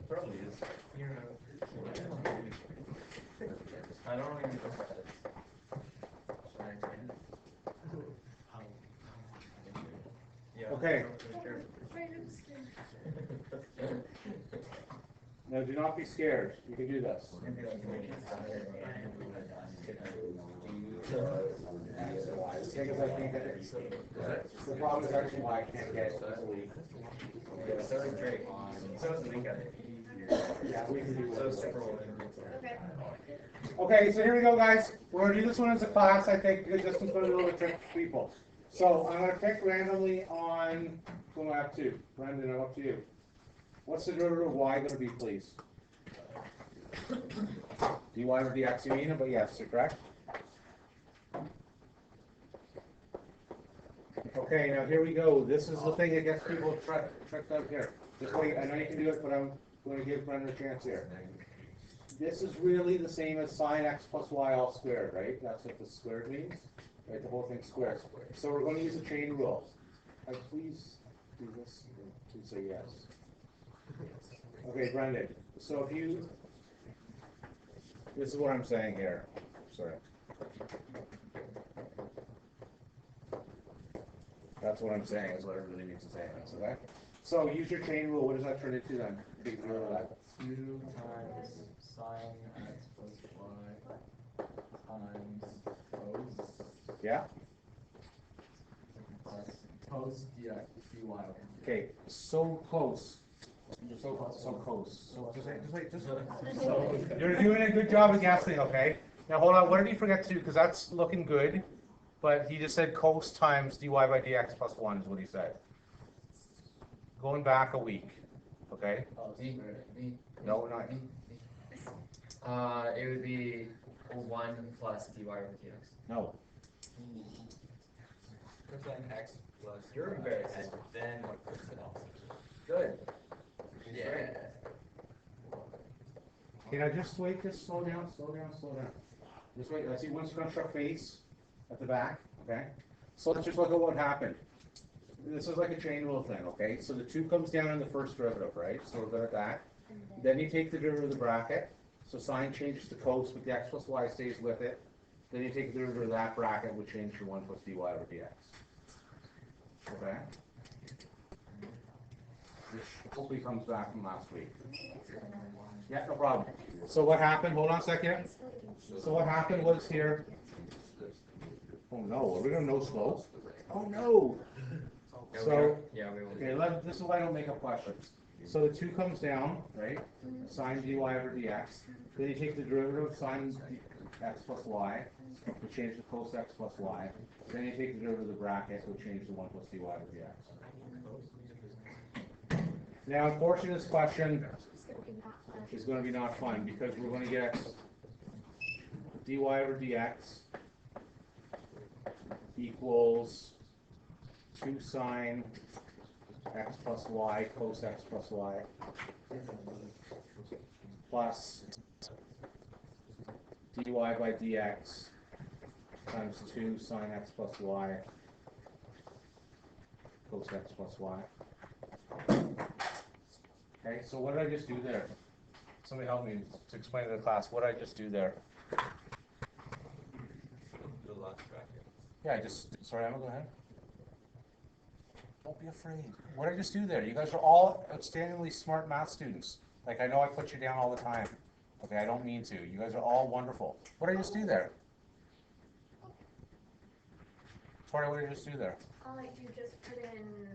Probably is. I don't even know what that is. Yeah. Okay. Now, do not be scared. You can do this. The problem is actually why I can't get it easily. Yeah, we can do it. Okay, so here we go, guys. We're going to do this one as a class, I think, because this one's going to be a little bit tricky for people. So I'm going to pick randomly on, who do I have to? Brendan, I'm up to you. What's the derivative of y going to be, please? dy over dx, you mean? But yes, you're correct. Okay, now here we go. This is the thing that gets people tricked out here. Just wait, I know you can do it, but I'm going to give Brendan a chance here. This is really the same as sine x plus y all squared, right? That's what the squared means, right? The whole thing's squared. So we're going to use a chain rule. Please do this. Please say yes. Okay, Brendan. So if you, this is what I'm saying here. Sorry. That's what I'm saying, is what it really means to say. Okay? So use your chain rule. What does that turn into then? 2 times sine x plus y times cos. Yeah? Plus cos dx dy. Okay, so close. So close. So you're doing a good job of guessing, okay? Now hold on, what did he forget to do? Because that's looking good, but he just said cos times dy by dx plus 1 is what he said. Going back a week, okay? No, not it would be 1 plus dy over dx. No. Cosine x plus. You're embarrassed. And then what cosine else? Good. Yeah. Okay, now just wait, just slow down. Just wait, I see one scrunch up face at the back, okay? So let's just look at what happened. This is like a chain rule thing, okay? So the 2 comes down in the first derivative, right? So we're good at that. Then you take the derivative of the bracket. So sine changes to cos, but the x plus y stays with it. Then you take the derivative of that bracket, which changes to 1 plus dy over dx. Okay? Which hopefully comes back from last week. Yeah, no problem. So what happened? Hold on a second. So what happened was here. Oh no, are we going to no slope? Oh no! So, okay, this is why I don't make up questions. So the 2 comes down, right? Sine dy over dx. Then you take the derivative of sine x plus y, which changes to cos x plus y. Then you take the derivative of the bracket, which changes to 1 plus dy over dx. Now, unfortunately, this question is going to be not fun because we're going to get dy over dx equals 2 sine x plus y cos x plus y plus dy by dx times 2 sine x plus y cos x plus y. Okay, so what did I just do there? Somebody help me to explain to the class what did I just do there. The last bracket. Yeah, sorry, Emma, go ahead. Don't be afraid. What did I just do there? You guys are all outstandingly smart math students. Like, I know I put you down all the time. Okay, I don't mean to. You guys are all wonderful. What did I just do there? Sorry, what did I just do there? You just put in,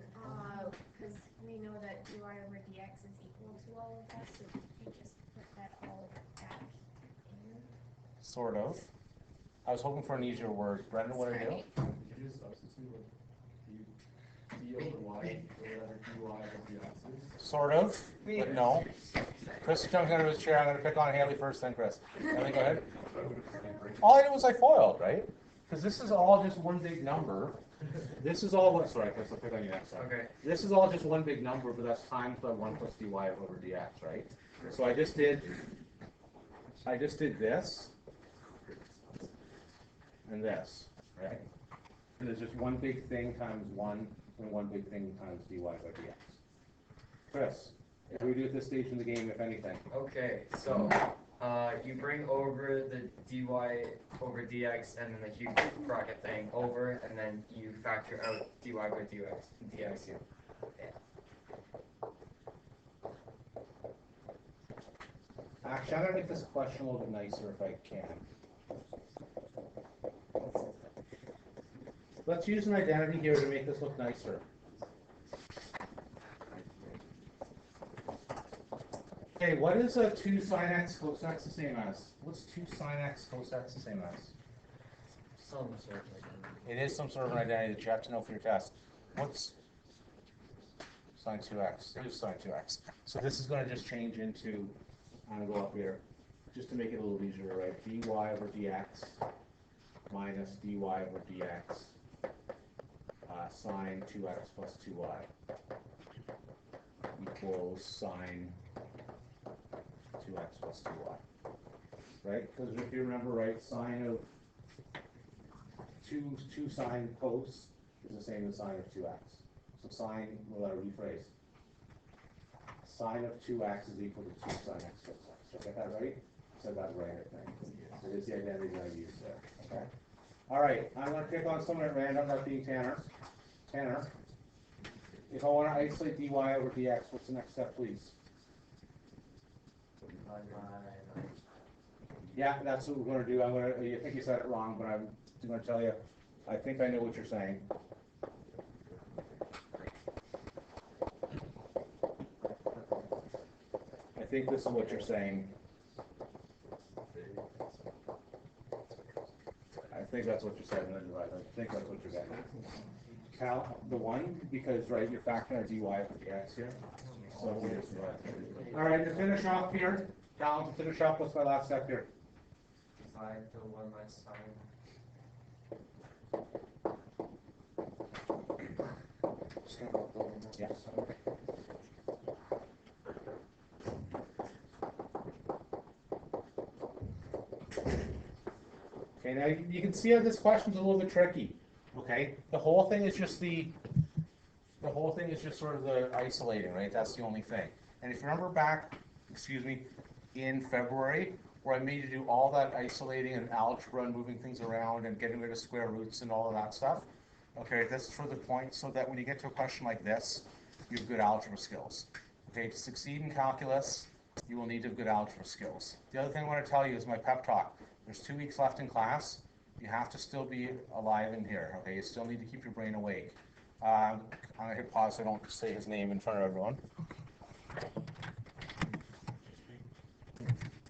because we know that dy over dx is equal to all of that, so you just put that all back in. Sort of. I was hoping for an easier word. Brendan, what did I do? You just substitute with d over y or whatever dy over dx is. Sort of, but no. Chris is jumping out of his chair. I'm going to pick on Haley first, then Chris. Haley, go ahead. All I did was I foiled, right? Because this is all just one big number. This is all, sorry, Chris, I'll pick on you next time. Okay. This is all just one big number, but that's times by 1 plus dy over dx, right? So I just did this and this, right? And it's just one big thing times 1 and one big thing times dy by dx. Chris, what do we do at this stage in the game, if anything? Okay, so, you bring over the dy over dx and then the huge bracket thing over, and then you factor out dy by dx. Actually, I'm gonna make this question a little bit nicer if I can. Let's use an identity here to make this look nicer. Okay, what is a 2 sine x cos x the same as? What's 2 sine x cos x the same as? Some sort of like It is some sort of an identity that you have to know for your test. What's sine 2x? Here's sine 2x. So this is going to just change into, I'm going to go up here, just to make it a little easier to write, dy over dx minus dy over dx sine 2x plus 2y equals sine 2x plus 2y. Right? Because if you remember, right, sine of 2 sine cos is the same as sine of 2x. So sine, well, I'll rephrase. Sine of 2x is equal to 2 sine x cos x. Did I get that right? I said that right, I think. It is the identity I used there. Okay. All right, I'm going to pick on someone at random, that being Tanner. Tanner, if I want to isolate dy over dx, what's the next step, please? Yeah, that's what we're going to do. I think you said it wrong, but I'm going to tell you, I think I know what you're saying. I think this is what you're saying. I think that's what you said, and then you're right. I think that's what you're getting at. Cal, the one, because, right, you're factoring our dy over dx here. So we just, all right, to finish off here, Cal, to finish off, what's my last step here? 5 to 1 less sine. Yes. Okay, now you can see how this question's a little bit tricky. Okay, the whole thing is just sort of the isolating, right? That's the only thing. And if you remember back, in February, where I made you do all that isolating and algebra and moving things around and getting rid of square roots and all of that stuff. Okay, this is for the point so that when you get to a question like this, you have good algebra skills. Okay, to succeed in calculus, you will need to have good algebra skills. The other thing I want to tell you is my pep talk. There's 2 weeks left in class. You have to still be alive in here, okay? You still need to keep your brain awake. I'm going to hit pause so I don't say his name in front of everyone.